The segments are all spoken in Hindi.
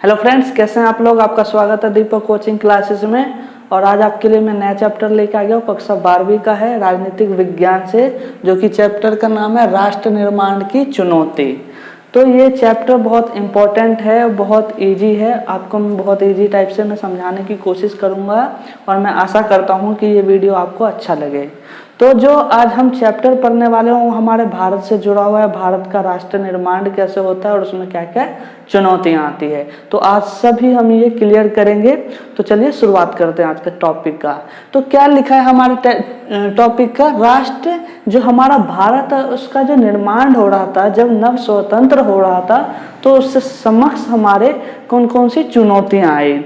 हेलो फ्रेंड्स, कैसे हैं आप लोग। आपका स्वागत है दीपक कोचिंग क्लासेस में। और आज आपके लिए मैं नया चैप्टर लेके आ गया हूँ। कक्षा 12वीं का है, राजनीतिक विज्ञान से, जो कि चैप्टर का नाम है राष्ट्र निर्माण की चुनौती। तो ये चैप्टर बहुत इम्पोर्टेंट है, बहुत इजी है। आपको मैं बहुत इजी टाइप से मैं समझाने की कोशिश करूँगा और मैं आशा करता हूँ कि ये वीडियो आपको अच्छा लगे। तो जो आज हम चैप्टर पढ़ने वाले हैं वो हमारे भारत से जुड़ा हुआ है। भारत का राष्ट्र निर्माण कैसे होता है और उसमें क्या क्या चुनौतियां आती है, तो आज सभी हम ये क्लियर करेंगे। तो चलिए शुरुआत करते हैं आज के टॉपिक का। तो क्या लिखा है हमारे टॉपिक का, राष्ट्र जो हमारा भारत है उसका जो निर्माण हो रहा था, जब नव स्वतंत्र हो रहा था, तो उससे समक्ष हमारे कौन कौन सी चुनौतियां आई।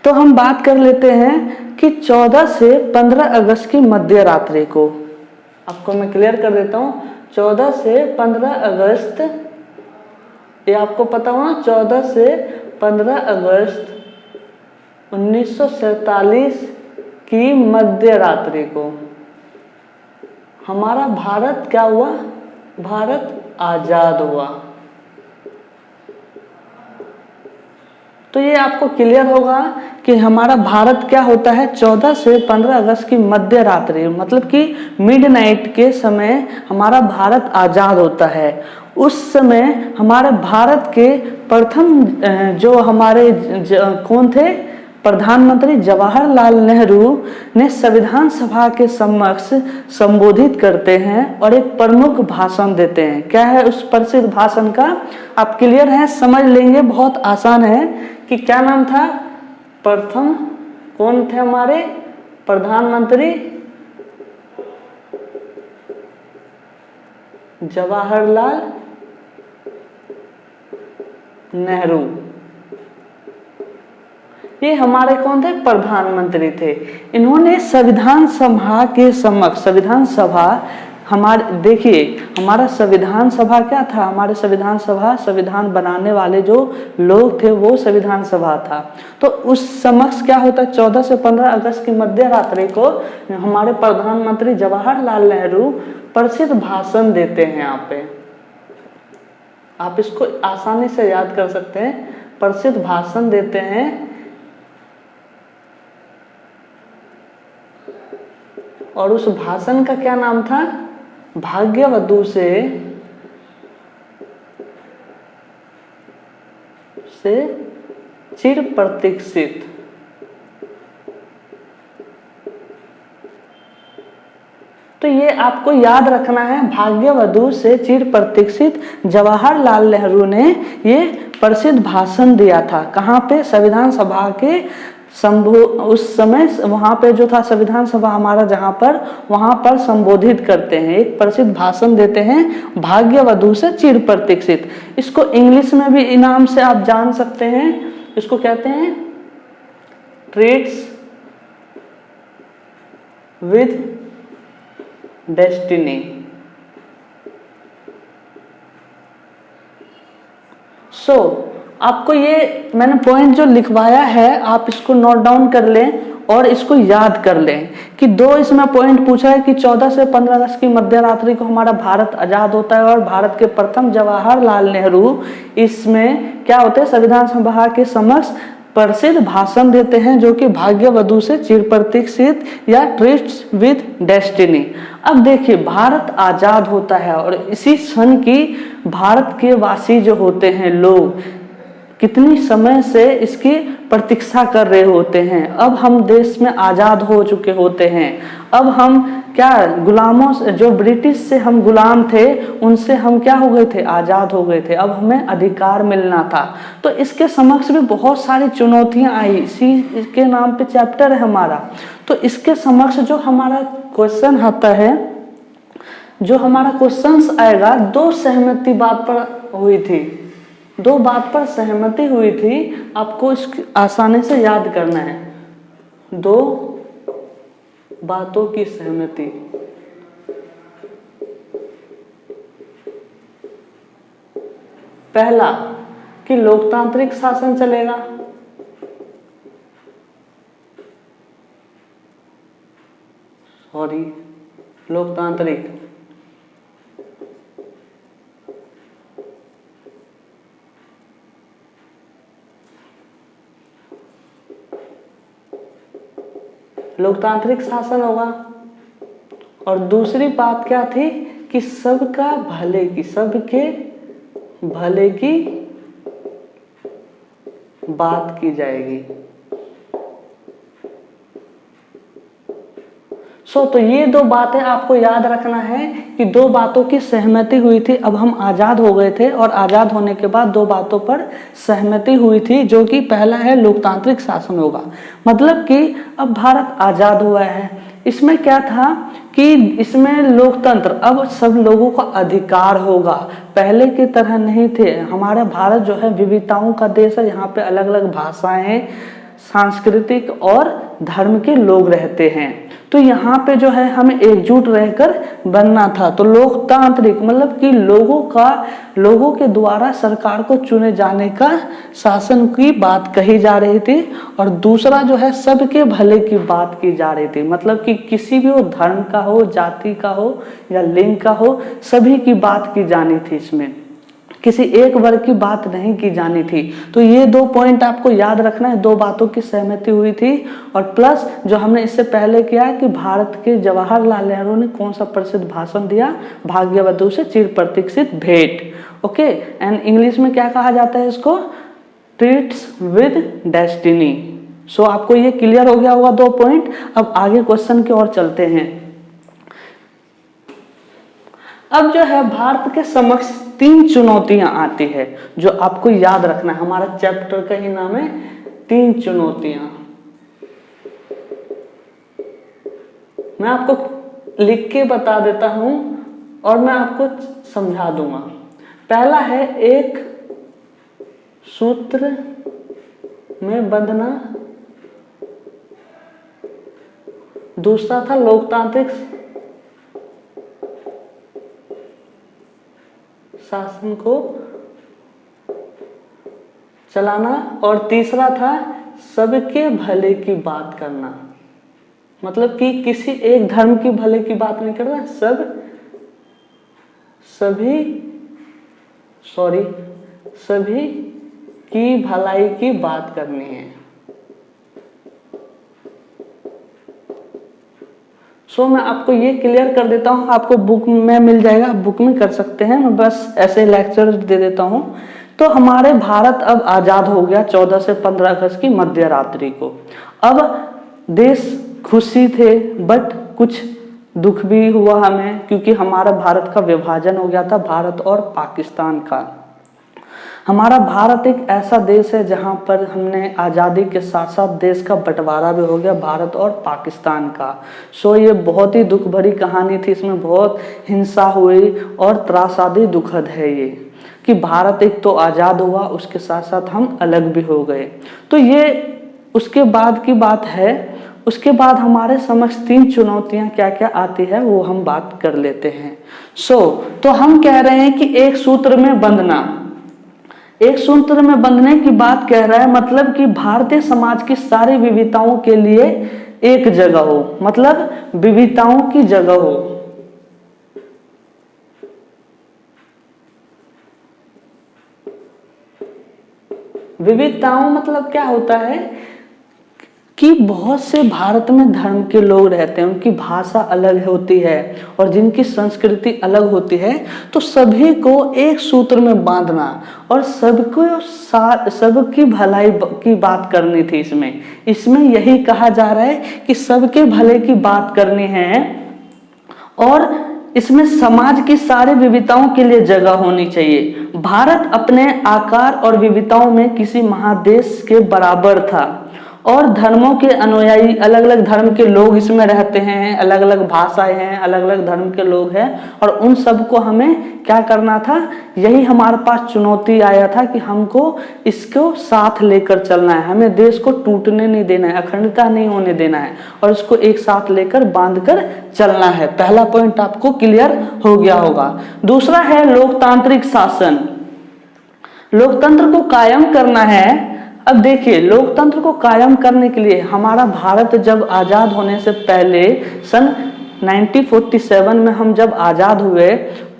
तो हम बात कर लेते हैं कि 14 से 15 अगस्त की मध्य रात्रि को, आपको मैं क्लियर कर देता हूँ, 14 से 15 अगस्त, ये आपको पता होगा, 14 से 15 अगस्त 1947 की मध्य रात्रि को हमारा भारत क्या हुआ, भारत आजाद हुआ। तो ये आपको क्लियर होगा कि हमारा भारत क्या होता है, 14 से 15 अगस्त की मध्य रात्रि, मतलब कि मिडनाइट के समय हमारा भारत आजाद होता है। उस समय हमारे भारत के प्रथम जो हमारे कौन थे, प्रधानमंत्री जवाहरलाल नेहरू ने संविधान सभा के समक्ष संबोधित करते हैं और एक प्रमुख भाषण देते हैं। क्या है उस प्रसिद्ध भाषण का, आप क्लियर हैं, समझ लेंगे, बहुत आसान है कि क्या नाम था। प्रथम कौन थे हमारे प्रधानमंत्री, जवाहरलाल नेहरू। ये हमारे कौन थे, प्रधानमंत्री थे। इन्होंने संविधान सभा के समक्ष, संविधान सभा हमारे, देखिए हमारा संविधान सभा क्या था, हमारे संविधान सभा, संविधान बनाने वाले जो लोग थे वो संविधान सभा था। तो उस समक्ष क्या होता है, 14 से 15 अगस्त की मध्य रात्रि को हमारे प्रधानमंत्री जवाहरलाल नेहरू प्रसिद्ध भाषण देते हैं। यहाँ पे आप इसको आसानी से याद कर सकते हैं, प्रसिद्ध भाषण देते हैं। और उस भाषण का क्या नाम था, भाग्यवधू से चिर प्रतीक्षित। तो ये आपको याद रखना है, भाग्यवधू से चिर प्रतीक्षित जवाहरलाल नेहरू ने ये प्रसिद्ध भाषण दिया था। कहाँ पे, संविधान सभा के उस समय वहां पे जो था संविधान सभा हमारा, जहां पर, वहां पर संबोधित करते हैं, एक प्रसिद्ध भाषण देते हैं, भाग्यवधू से चिर प्रतीक्षित। इसको इंग्लिश में भी इनाम से आप जान सकते हैं, इसको कहते हैं ट्रीट्स विद डेस्टिनी। आपको ये मैंने पॉइंट जो लिखवाया है आप इसको नोट डाउन कर लें और इसको याद कर लें कि दो इसमें पॉइंट पूछा है कि 14 से 15 अगस्त की मध्य रात्रि को हमारा भारत आजाद होता है और भारत के प्रथम जवाहरलाल नेहरू इसमें क्या होते हैं, संविधान सभा के समक्ष प्रसिद्ध भाषण देते हैं, जो कि भाग्यवधू से चिर प्रतीक्षित या ट्रीट्स विद डेस्टिनी। अब देखिए भारत आजाद होता है और इसी क्षण की भारत के वासी जो होते हैं लोग कितनी समय से इसकी प्रतीक्षा कर रहे होते हैं। अब हम देश में आजाद हो चुके होते हैं। अब हम क्या, गुलामों से, जो ब्रिटिश से हम गुलाम थे उनसे हम क्या हो गए थे, आजाद हो गए थे। अब हमें अधिकार मिलना था। तो इसके समक्ष भी बहुत सारी चुनौतियां आई, इसी के नाम पे चैप्टर है हमारा। तो इसके समक्ष जो हमारा क्वेश्चन आता है, जो हमारा क्वेश्चन आएगा, दो सहमति बात पर हुई थी, दो बात पर सहमति हुई थी, आपको इसकी आसानी से याद करना है। दो बातों की सहमति, पहला कि लोकतांत्रिक शासन चलेगा, लोकतांत्रिक, लोकतांत्रिक शासन होगा। और दूसरी बात क्या थी कि सबका भले की, सबके भले की बात की जाएगी। तो ये दो बातें आपको याद रखना है कि दो बातों की सहमति हुई थी। अब हम आजाद हो गए थे और आजाद होने के बाद दो बातों पर सहमति हुई थी, जो कि पहला है लोकतांत्रिक शासन होगा, मतलब कि अब भारत आजाद हुआ है। इसमें क्या था कि इसमें लोकतंत्र, अब सब लोगों का अधिकार होगा, पहले की तरह नहीं थे। हमारा भारत जो है विविधताओं का देश है, यहाँ पे अलग अलग भाषाएं, सांस्कृतिक और धर्म के लोग रहते हैं। तो यहाँ पे जो है हमें एकजुट रहकर बनना था। तो लोकतांत्रिक मतलब कि लोगों के द्वारा सरकार को चुने जाने का शासन की बात कही जा रही थी। और दूसरा जो है सबके भले की बात की जा रही थी, मतलब कि किसी भी वो धर्म का हो, जाति का हो या लिंग का हो, सभी की बात की जानी थी। इसमें किसी एक वर्ग की बात नहीं की जानी थी। तो ये दो पॉइंट आपको याद रखना है, दो बातों की सहमति हुई थी। और प्लस जो हमने इससे पहले किया कि भारत के जवाहरलाल नेहरू ने कौन सा प्रसिद्ध भाषण दिया, भाग्यवधू से चिर प्रतीक्षित भेंट। ओके, एंड इंग्लिश में क्या कहा जाता है इसको, ट्रीट्स विद डेस्टिनी। सो आपको ये क्लियर हो गया होगा दो पॉइंट। अब आगे क्वेश्चन की ओर चलते हैं। अब जो है भारत के समक्ष तीन चुनौतियां आती है जो आपको याद रखना है। हमारा चैप्टर का ही नाम है तीन चुनौतियां। मैं आपको लिख के बता देता हूं और मैं आपको समझा दूंगा। पहला है एक सूत्र में बंधना, दूसरा था लोकतांत्रिक शासन को चलाना, और तीसरा था सबके भले की बात करना, मतलब कि किसी एक धर्म की भले की बात नहीं करना, सभी की भलाई की बात करनी है। मैं आपको ये क्लियर कर देता हूँ, आपको बुक में मिल जाएगा, बुक में कर सकते हैं, मैं बस ऐसे लेक्चर दे देता हूँ। तो हमारे भारत अब आजाद हो गया 14 से 15 अगस्त की मध्य रात्रि को। अब देश खुशी थे, बट कुछ दुख भी हुआ हमें, क्योंकि हमारा भारत का विभाजन हो गया था, भारत और पाकिस्तान का। हमारा भारत एक ऐसा देश है जहां पर हमने आज़ादी के साथ साथ देश का बंटवारा भी हो गया, भारत और पाकिस्तान का। ये बहुत ही दुख भरी कहानी थी, इसमें बहुत हिंसा हुई और त्रासदी दुखद है ये कि भारत एक तो आज़ाद हुआ, उसके साथ साथ हम अलग भी हो गए। तो ये उसके बाद की बात है। उसके बाद हमारे समक्ष तीन चुनौतियां क्या क्या आती है वो हम बात कर लेते हैं। तो हम कह रहे हैं कि एक सूत्र में बंधना, एक सूत्र में बंधने की बात कह रहा है, मतलब कि भारतीय समाज की सारी विविधताओं के लिए एक जगह हो, मतलब विविधताओं की जगह हो। विविधताओं मतलब क्या होता है कि बहुत से भारत में धर्म के लोग रहते हैं, उनकी भाषा अलग होती है और जिनकी संस्कृति अलग होती है। तो सभी को एक सूत्र में बांधना और सबकी भलाई की बात करनी थी। इसमें यही कहा जा रहा है कि सबके भले की बात करनी है और इसमें समाज की सारी विविधताओं के लिए जगह होनी चाहिए। भारत अपने आकार और विविधताओं में किसी महादेश के बराबर था और धर्मों के अनुयायी, अलग अलग धर्म के लोग इसमें रहते हैं, अलग अलग भाषाएं हैं, अलग अलग धर्म के लोग हैं, और उन सबको हमें क्या करना था, यही हमारे पास चुनौती आया था कि हमको इसको साथ लेकर चलना है, हमें देश को टूटने नहीं देना है, अखंडता नहीं होने देना है और इसको एक साथ लेकर बांधकर चलना है। पहला पॉइंट आपको क्लियर हो गया होगा। दूसरा है लोकतांत्रिक शासन, लोकतंत्र को कायम करना है। अब देखिए, लोकतंत्र को कायम करने के लिए हमारा भारत जब आजाद होने से पहले सन 1947 में हम जब आज़ाद हुए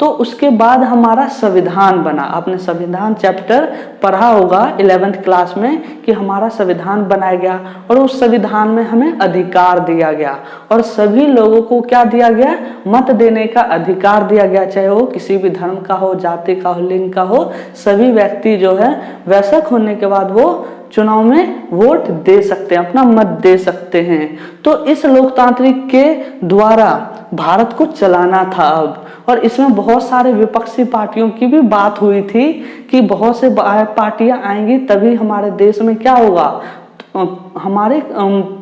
तो उसके बाद हमारा संविधान बना। आपने संविधान चैप्टर पढ़ा होगा 11th क्लास में कि हमारा संविधान बनाया गया और उस संविधान में हमें अधिकार दिया गया और सभी लोगों को क्या दिया गया, मत देने का अधिकार दिया गया, चाहे वो किसी भी धर्म का हो, जाति का हो, लिंग का हो, सभी व्यक्ति जो है वयस्क होने के बाद वो चुनाव में वोट दे सकते हैं, अपना मत दे सकते हैं। तो इस लोकतांत्रिक के द्वारा भारत को चलाना था अब, और इसमें बहुत सारे विपक्षी पार्टियों की भी बात हुई थी कि बहुत से पार्टियां आएंगी तभी हमारे देश में क्या होगा, हमारे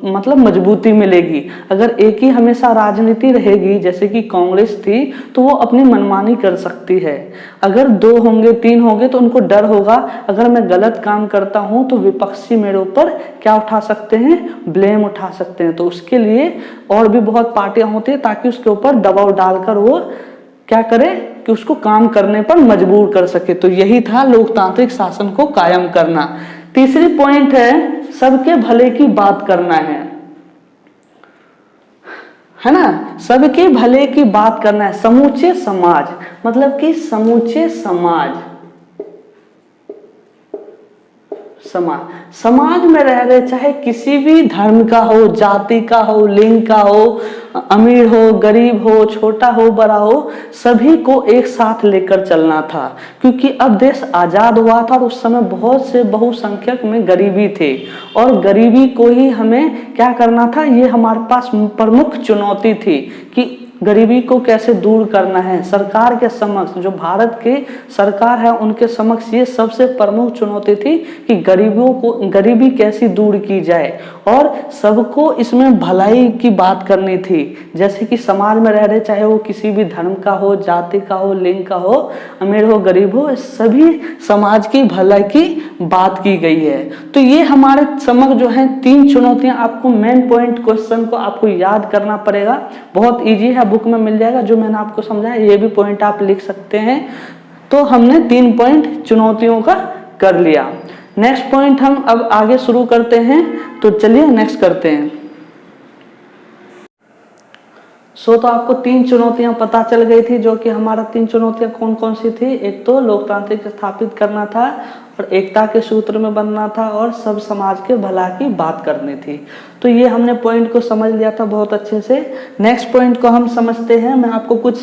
मतलब मजबूती मिलेगी। अगर एक ही हमेशा राजनीति रहेगी जैसे कि कांग्रेस थी तो वो अपनी मनमानी कर सकती है। अगर 2 होंगे 3 होंगे तो उनको डर होगा, अगर मैं गलत काम करता हूं तो विपक्षी मेरे ऊपर क्या उठा सकते हैं, ब्लेम उठा सकते हैं। तो उसके लिए और भी बहुत पार्टियां होती है ताकि उसके ऊपर दबाव डालकर वो क्या करे कि उसको काम करने पर मजबूर कर सके। तो यही था लोकतांत्रिक शासन को कायम करना। तीसरी पॉइंट है सबके भले की बात करना है ना, सबके भले की बात करना है। समूचे समाज मतलब कि समूचे समाज में रह रहे, चाहे किसी भी धर्म का हो, जाति का हो, लिंग का हो, अमीर हो, गरीब हो, छोटा हो, बड़ा हो, सभी को एक साथ लेकर चलना था। क्योंकि अब देश आजाद हुआ था और उस समय बहुत से बहुसंख्यक में गरीबी थे और गरीबी को ही हमें क्या करना था, ये हमारे पास प्रमुख चुनौती थी कि गरीबी को कैसे दूर करना है। सरकार के समक्ष, जो भारत के सरकार है उनके समक्ष ये सबसे प्रमुख चुनौती थी कि गरीबी कैसी दूर की जाए और सबको इसमें भलाई की बात करनी थी। जैसे कि समाज में रह रहे, चाहे वो किसी भी धर्म का हो, जाति का हो, लिंग का हो, अमीर हो, गरीब हो, सभी समाज की भलाई की बात की गई है। तो ये हमारे समक्ष जो है 3 चुनौतियां, आपको मेन पॉइंट क्वेश्चन को आपको याद करना पड़ेगा। बहुत इजी है, बुक में मिल जाएगा जो मैंने आपको समझाया, ये भी पॉइंट आप लिख सकते हैं। तो हमने 3 पॉइंट चुनौतियों का कर लिया। नेक्स्ट पॉइंट हम अब आगे शुरू करते हैं, तो चलिए नेक्स्ट करते हैं। तो आपको 3 चुनौतियां पता चल गई थी, जो कि हमारा 3 चुनौतियां कौन कौन सी थी। एक तो लोकतांत्रिक स्थापित करना था और एकता के सूत्र में बनना था और सब समाज के भला की बात करनी थी। तो ये हमने पॉइंट को समझ लिया था बहुत अच्छे से। नेक्स्ट पॉइंट को हम समझते हैं, मैं आपको कुछ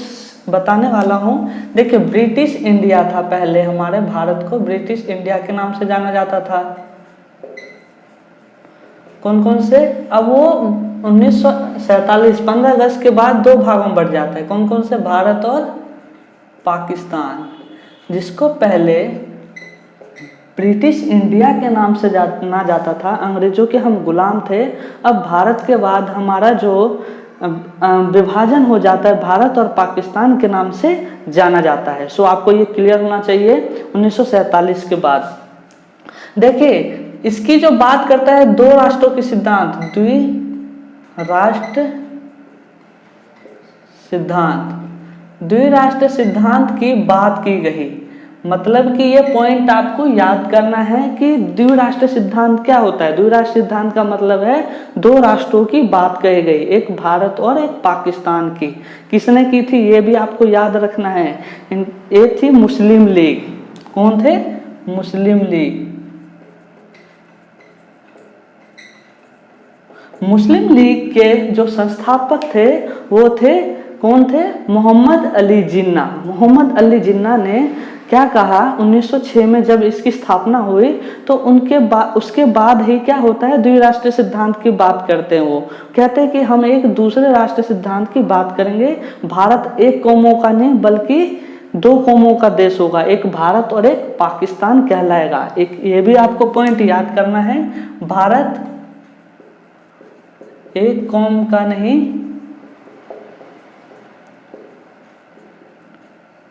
बताने वाला हूं। देखिए, ब्रिटिश इंडिया था पहले, हमारे भारत को ब्रिटिश इंडिया के नाम से जाना जाता था। कौन कौन से, अब वो 1947 15 अगस्त के बाद 2 भागों में बढ़ जाता है। कौन कौन से, भारत और पाकिस्तान, जिसको पहले ब्रिटिश इंडिया के नाम से जाना जाता था। अंग्रेजों के हम गुलाम थे। अब भारत के बाद हमारा जो विभाजन हो जाता है, भारत और पाकिस्तान के नाम से जाना जाता है। सो आपको ये क्लियर होना चाहिए 1947 के बाद। देखिए, इसकी जो बात करता है 2 राष्ट्रों के सिद्धांत, द्विराष्ट्र सिद्धांत की बात की गई। मतलब कि ये पॉइंट आपको याद करना है कि द्विराष्ट्र सिद्धांत क्या होता है। द्विराष्ट्र सिद्धांत का मतलब है 2 राष्ट्रों की बात कही गई, एक भारत और एक पाकिस्तान की। किसने की थी ये भी आपको याद रखना है। एक थी मुस्लिम लीग। कौन थे, मुस्लिम लीग। मुस्लिम लीग के जो संस्थापक थे वो थे, कौन थे, मोहम्मद अली जिन्ना। मोहम्मद अली जिन्ना ने क्या कहा 1906 में जब इसकी स्थापना हुई तो उसके बाद ही क्या होता है, द्विराष्ट्रीय सिद्धांत की बात करते हैं। वो कहते हैं कि हम एक दूसरे राष्ट्रीय सिद्धांत की बात करेंगे। भारत एक कौमों का नहीं बल्कि 2 कौमों का देश होगा, एक भारत और एक पाकिस्तान कहलाएगा। एक ये भी आपको पॉइंट याद करना है, भारत एक कौम का नहीं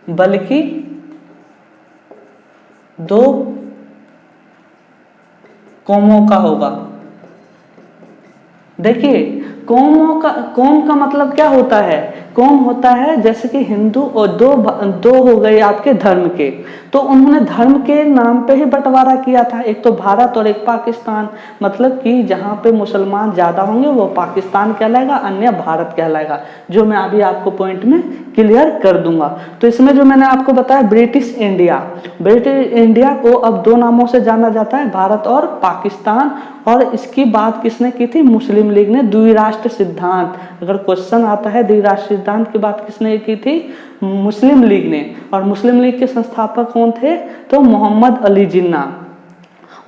बल्कि 2 कौमों का होगा। देखिए, कौम का मतलब क्या होता है, कौन होता है, जैसे कि हिंदू और दो हो गए आपके धर्म के, तो उन्होंने धर्म के नाम पे ही बंटवारा किया था, एक तो भारत और एक पाकिस्तान। मतलब कि जहाँ पे मुसलमान ज्यादा होंगे वो पाकिस्तान कहलाएगा, अन्य भारत कहलाएगा, जो मैं अभी आपको पॉइंट में क्लियर कर दूंगा। तो इसमें जो मैंने आपको बताया ब्रिटिश इंडिया को अब दो नामों से जाना जाता है, भारत और पाकिस्तान। और इसकी बात किसने की थी, मुस्लिम लीग ने, द्विराष्ट्र सिद्धांत। अगर क्वेश्चन आता है द्विराष्ट्र सिद्धांत की बात किसने की थी, मुस्लिम लीग ने। और मुस्लिम लीग के संस्थापक कौन थे, तो मोहम्मद अली जिन्ना,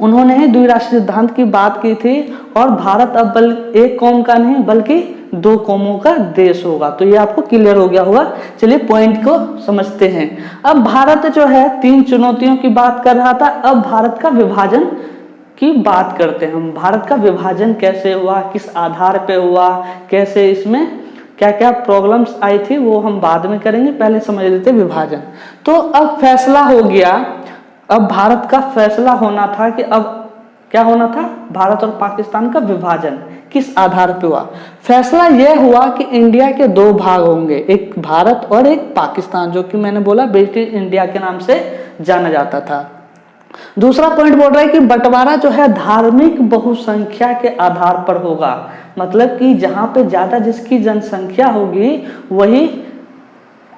उन्होंने ही द्विराष्ट्र सिद्धांत की बात की थी। और भारत अब एक कौम का नहीं बल्कि दो कौमों का देश होगा। तो ये आपको क्लियर हो गया होगा। चलिए पॉइंट को समझते हैं। अब भारत जो है 3 चुनौतियों की बात कर रहा था, अब भारत का विभाजन की बात करते हैं हम। भारत का विभाजन कैसे हुआ, किस आधार पे हुआ, कैसे इसमें क्या क्या प्रॉब्लम्स आई थी, वो हम बाद में करेंगे, पहले समझ लेते विभाजन। तो अब फैसला हो गया, अब भारत का फैसला होना था कि अब क्या होना था, भारत और पाकिस्तान का विभाजन किस आधार पे हुआ। फैसला यह हुआ कि इंडिया के 2 भाग होंगे, एक भारत और एक पाकिस्तान, जो कि मैंने बोला ब्रिटिश इंडिया के नाम से जाना जाता था। दूसरा पॉइंट बोल रहा है कि बंटवारा जो है धार्मिक बहुसंख्या के आधार पर होगा। मतलब कि जहां पे ज्यादा जिसकी जनसंख्या होगी वही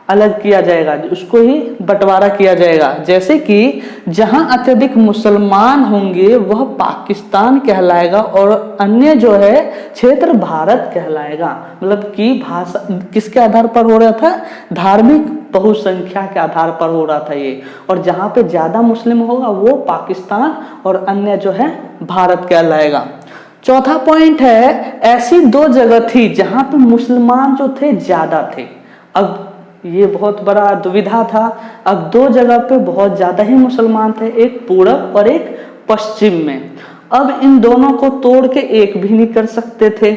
अलग किया जाएगा, उसको ही बंटवारा किया जाएगा। जैसे कि जहां अत्यधिक मुसलमान होंगे वह पाकिस्तान कहलाएगा और अन्य जो है क्षेत्र भारत कहलाएगा। मतलब कि भाषा किसके आधार पर हो रहा था, धार्मिक बहुसंख्या के आधार पर हो रहा था ये। और जहां पे ज्यादा मुस्लिम होगा वो पाकिस्तान और अन्य जो है भारत कहलाएगा। चौथा पॉइंट है, ऐसी 2 जगह थी जहां पे मुसलमान जो थे ज्यादा थे। अब ये बहुत बड़ा दुविधा था। अब 2 जगह पे बहुत ज्यादा ही मुसलमान थे, एक पूरब और एक पश्चिम में। अब इन दोनों को तोड़ के एक भी नहीं कर सकते थे।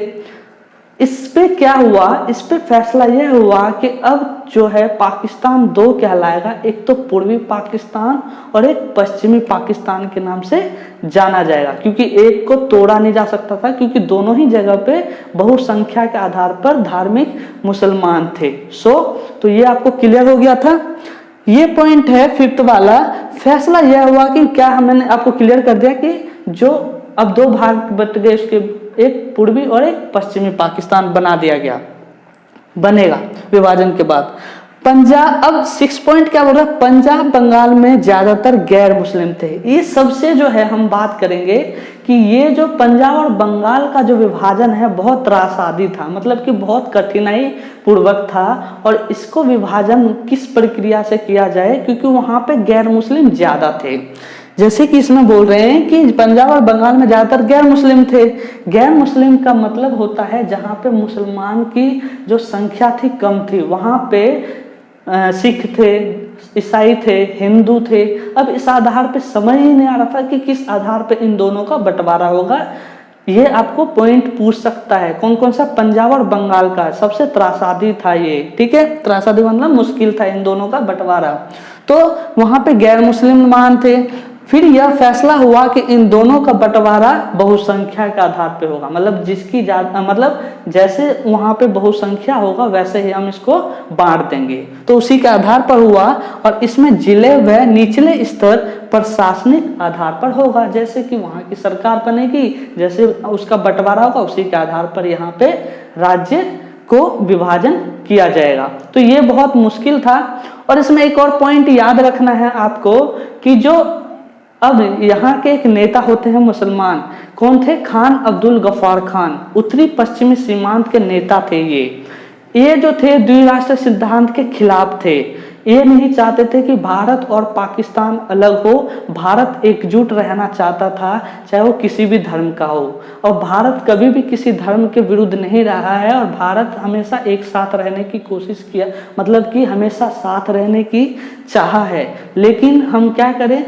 इस पे क्या हुआ, इस पे फैसला यह हुआ कि अब जो है पाकिस्तान 2 कहलाएगा, एक तो पूर्वी पाकिस्तान और एक पश्चिमी पाकिस्तान के नाम से जाना जाएगा, क्योंकि एक को तोड़ा नहीं जा सकता था, क्योंकि दोनों ही जगह पे बहुसंख्या के आधार पर धार्मिक मुसलमान थे। तो ये आपको क्लियर हो गया था। ये पॉइंट है 5th वाला। फैसला यह हुआ कि क्या मैंने आपको क्लियर कर दिया कि जो अब 2 भाग बट गए, उसके एक पूर्वी और एक पश्चिमी पाकिस्तान बना दिया गया, बनेगा विभाजन के बाद। पंजाब, अब 6 पॉइंट क्या बोल रहा है, पंजाब बंगाल में ज्यादातर गैर मुस्लिम थे। ये सबसे जो है हम बात करेंगे कि ये जो पंजाब और बंगाल का जो विभाजन है बहुत त्रासदी था, मतलब कि बहुत कठिनाई पूर्वक था। और इसको विभाजन किस प्रक्रिया से किया जाए, क्योंकि वहां पे गैर मुस्लिम ज्यादा थे। जैसे कि इसमें बोल रहे हैं कि पंजाब और बंगाल में ज्यादातर गैर मुस्लिम थे। गैर मुस्लिम का मतलब होता है जहां पे मुसलमान की जो संख्या थी कम थी, वहां पे सिख थे, ईसाई थे, हिंदू थे। अब इस आधार पे समझ ही नहीं आ रहा था कि किस आधार पे इन दोनों का बंटवारा होगा। ये आपको पॉइंट पूछ सकता है, कौन कौन सा, पंजाब और बंगाल का सबसे त्रासदी था ये, ठीक है। त्रासदी मतलब मुश्किल था इन दोनों का बंटवारा। तो वहां पे गैर मुसलमान थे। फिर यह फैसला हुआ कि इन दोनों का बंटवारा बहुसंख्या के आधार पे होगा, मतलब जिसकी मतलब जैसे वहां पे बहुसंख्या होगा वैसे ही हम इसको बांट देंगे। तो उसी के आधार पर हुआ। और इसमें जिले व निचले स्तर प्रशासनिक आधार पर होगा, जैसे कि वहां की सरकार बनेगी, जैसे उसका बंटवारा होगा उसी के आधार पर यहाँ पे राज्य को विभाजन किया जाएगा। तो ये बहुत मुश्किल था। और इसमें एक और पॉइंट याद रखना है आपको कि जो अब यहाँ के एक नेता होते हैं मुसलमान, कौन थे, खान अब्दुल गफ्फार खान, उत्तरी पश्चिमी सीमांत के नेता थे। ये जो थे द्विराष्ट्र सिद्धांत के खिलाफ थे। ये नहीं चाहते थे कि भारत और पाकिस्तान अलग हो, भारत एकजुट रहना चाहता था, चाहे वो किसी भी धर्म का हो। और भारत कभी भी किसी धर्म के विरुद्ध नहीं रहा है, और भारत हमेशा एक साथ रहने की कोशिश किया, मतलब कि हमेशा साथ रहने की चाहा है। लेकिन हम क्या करें,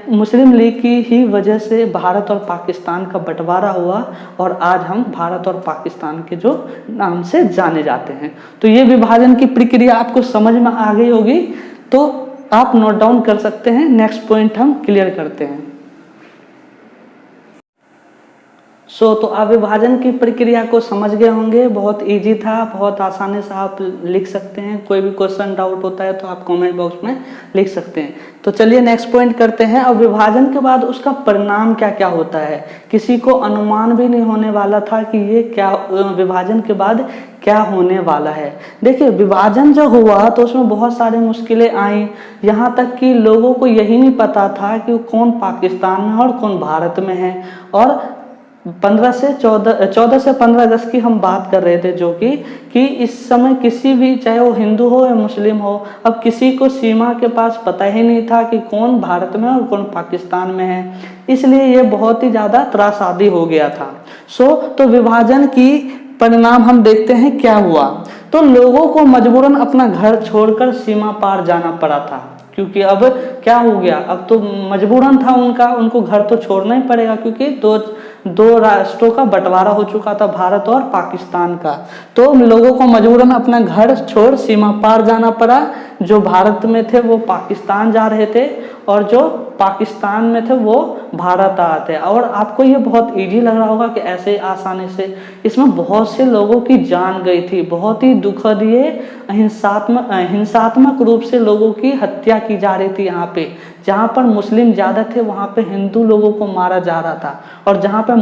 मुस्लिम लीग की ही वजह से भारत और पाकिस्तान का बंटवारा हुआ, और आज हम भारत और पाकिस्तान के जो नाम से जाने जाते हैं। तो ये विभाजन की प्रक्रिया आपको समझ में आ गई होगी, तो आप नोट डाउन कर सकते हैं। नेक्स्ट पॉइंट हम क्लियर करते हैं। तो आप विभाजन की प्रक्रिया को समझ गए होंगे, बहुत इजी था, बहुत आसानी से आप लिख सकते हैं। कोई भी क्वेश्चन डाउट होता है तो आप कमेंट बॉक्स में लिख सकते हैं। तो चलिए नेक्स्ट पॉइंट करते हैं। अब विभाजन के बाद उसका परिणाम क्या क्या होता है, किसी को अनुमान भी नहीं होने वाला था कि ये क्या विभाजन के बाद क्या होने वाला है। देखिए विभाजन जो हुआ तो उसमें बहुत सारी मुश्किलें आई, यहाँ तक कि लोगों को यही नहीं पता था कि कौन पाकिस्तान में और कौन भारत में है। और 14 से 15 अगस्त की हम बात कर रहे थे, जो कि इस समय किसी भी, चाहे वो हिंदू हो या मुस्लिम हो, अब किसी को सीमा के पास पता ही नहीं था कि कौन भारत में और कौन पाकिस्तान में है। इसलिए ये बहुत ही ज़्यादा त्रासदी हो गया था। तो विभाजन की परिणाम हम देखते हैं क्या हुआ। तो लोगों को मजबूरन अपना घर छोड़कर सीमा पार जाना पड़ा था, क्योंकि अब क्या हो गया, अब तो मजबूरन था उनको घर तो छोड़ना ही पड़ेगा, क्योंकि दो राष्ट्रों का बंटवारा हो चुका था, भारत और पाकिस्तान का। तो लोगों को मजबूरन अपना घर छोड़ सीमा पार जाना पड़ा। जो भारत में थे वो पाकिस्तान जा रहे थे, और जो पाकिस्तान में थे वो भारत आ रहे थे। और आपको ये बहुत इजी लग रहा होगा कि ऐसे आसानी से, इसमें बहुत से लोगों की जान गई थी, बहुत ही दुखद, ये हिंसात्मक रूप से लोगों की हत्या की जा रही थी। यहाँ पे जहाँ पर मुस्लिम ज़्यादा थे वहाँ पे हिंदू लोगों को मारा जा रहा था, और जहाँ पे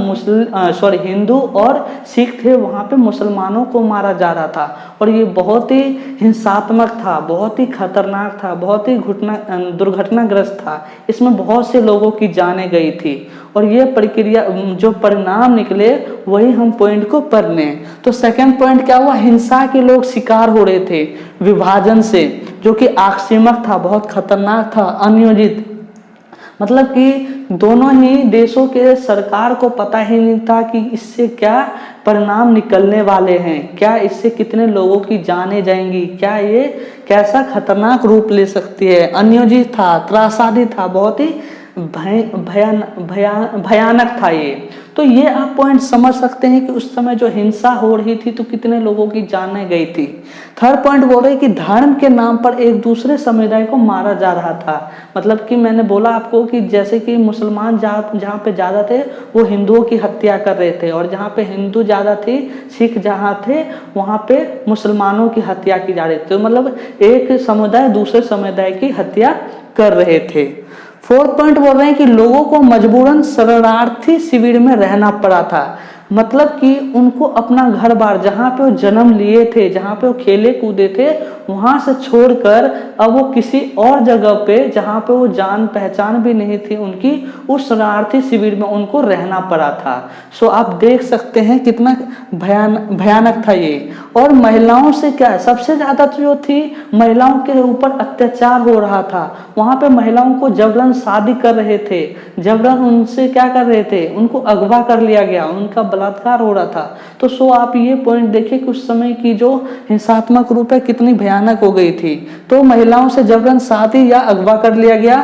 हिंदू और सिख थे वहाँ पे मुसलमानों को मारा जा रहा था। और ये बहुत ही हिंसात्मक था, बहुत ही खतरनाक था, बहुत ही दुर्घटनाग्रस्त था। इसमें बहुत से लोगों की जानें गई थी, और ये प्रक्रिया जो परिणाम निकले वही हम पॉइंट को पढ़ लें। तो सेकंड पॉइंट क्या हुआ, हिंसा के लोग शिकार हो रहे थे विभाजन से, जो कि आक्रामक था, बहुत खतरनाक था, अनियोजित। मतलब कि दोनों ही देशों के सरकार को पता ही नहीं था कि इससे क्या परिणाम निकलने वाले हैं, क्या इससे कितने लोगों की जानें जाएंगी, क्या ये कैसा खतरनाक रूप ले सकती है। अनियोजित था, त्रासदी था, बहुत ही भयानक था ये। तो ये आप पॉइंट समझ सकते हैं कि उस समय जो हिंसा हो रही थी तो कितने लोगों की जानें गई थी। थर्ड पॉइंट बोल रहे कि धर्म के नाम पर एक दूसरे समुदाय को मारा जा रहा था। मतलब कि मैंने बोला आपको कि जैसे कि मुसलमान जहाँ पे ज़्यादा थे वो हिंदुओं की हत्या कर रहे थे, और जहाँ पे हिंदू ज़्यादा थे, सिख जहाँ थे वहाँ पे मुसलमानों की हत्या की जा रही थी। तो मतलब एक समुदाय दूसरे समुदाय की हत्या कर रहे थे। फोर्थ पॉइंट बोल रहे हैं कि लोगों को मजबूरन शरणार्थी शिविर में रहना पड़ा था। मतलब कि उनको अपना घर बार, जहाँ पे वो जन्म लिए थे, जहाँ पे वो खेले कूदे थे, वहाँ से छोड़कर अब वो किसी और जगह पे, जहाँ पे वो जान पहचान भी नहीं थी उनकी, उस शरणार्थी शिविर में उनको रहना पड़ा था। आप देख सकते हैं कितना भयानक था ये। और महिलाओं से क्या, सबसे ज़्यादा जो थी महिलाओं के ऊपर अत्याचार हो रहा था। वहाँ पे महिलाओं को जबरन शादी कर रहे थे, जबरन उनसे क्या कर रहे थे, उनको अगवा कर लिया गया, उनका बलात्कार हो रहा था। तो आप ये पॉइंट देखिए कि उस समय की जो हिंसात्मक रूप है कितनी भयानक हो गई थी। तो महिलाओं से जबरन शादी या अगवा कर लिया गया।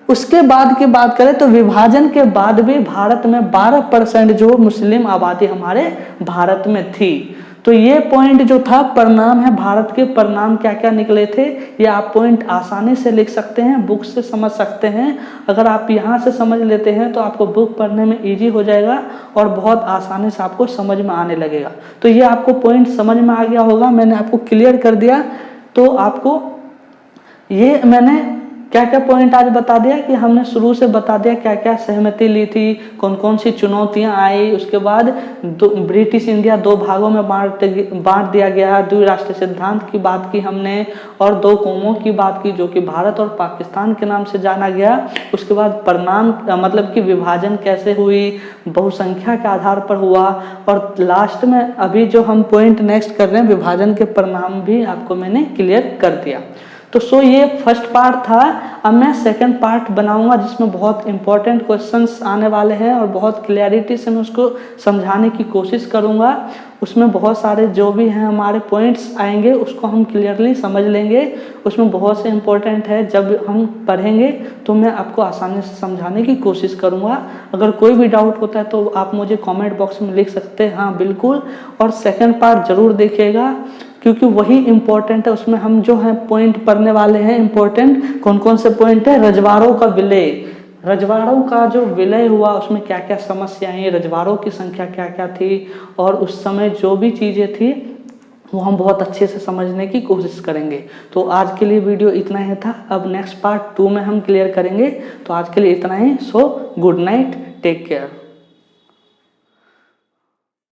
उसके बाद की बात करें तो विभाजन के बाद भी भारत में 12% जो मुस्लिम आबादी हमारे भारत में थी। तो ये पॉइंट जो था परिणाम है, भारत के परिणाम क्या क्या निकले थे, ये आप पॉइंट आसानी से लिख सकते हैं, बुक से समझ सकते हैं। अगर आप यहाँ से समझ लेते हैं तो आपको बुक पढ़ने में इजी हो जाएगा और बहुत आसानी से आपको समझ में आने लगेगा। तो ये आपको पॉइंट समझ में आ गया होगा, मैंने आपको क्लियर कर दिया। तो आपको ये मैंने क्या क्या पॉइंट आज बता दिया कि हमने शुरू से बता दिया क्या क्या सहमति ली थी, कौन कौन सी चुनौतियां आई। उसके बाद ब्रिटिश इंडिया 2 भागों में बांट दिया गया, द्विराष्ट्रीय सिद्धांत की बात की हमने, और 2 कौमों की बात की जो कि भारत और पाकिस्तान के नाम से जाना गया। उसके बाद परिणाम मतलब कि विभाजन कैसे हुई, बहुसंख्या के आधार पर हुआ, और लास्ट में अभी जो हम पॉइंट नेक्स्ट कर रहे हैं विभाजन के परिणाम भी आपको मैंने क्लियर कर दिया। तो ये फर्स्ट पार्ट था। अब मैं सेकंड पार्ट बनाऊंगा जिसमें बहुत इंपॉर्टेंट क्वेश्चंस आने वाले हैं और बहुत क्लैरिटी से मैं उसको समझाने की कोशिश करूंगा। उसमें बहुत सारे जो भी हैं हमारे पॉइंट्स आएंगे उसको हम क्लियरली समझ लेंगे। उसमें बहुत से इंपॉर्टेंट है, जब हम पढ़ेंगे तो मैं आपको आसानी से समझाने की कोशिश करूंगा। अगर कोई भी डाउट होता है तो आप मुझे कॉमेंट बॉक्स में लिख सकते हैं, हाँ बिल्कुल। और सेकेंड पार्ट जरूर देखिएगा क्योंकि वही इम्पोर्टेंट है। उसमें हम जो है पॉइंट पढ़ने वाले हैं इम्पोर्टेंट। कौन कौन से पॉइंट है, रजवाड़ों का विलय, रजवाड़ों का जो विलय हुआ उसमें क्या क्या समस्याएं, रजवाड़ों की संख्या क्या क्या थी और उस समय जो भी चीज़ें थी वो हम बहुत अच्छे से समझने की कोशिश करेंगे। तो आज के लिए वीडियो इतना ही था। अब नेक्स्ट पार्ट 2 में हम क्लियर करेंगे। तो आज के लिए इतना ही। So good night, take care.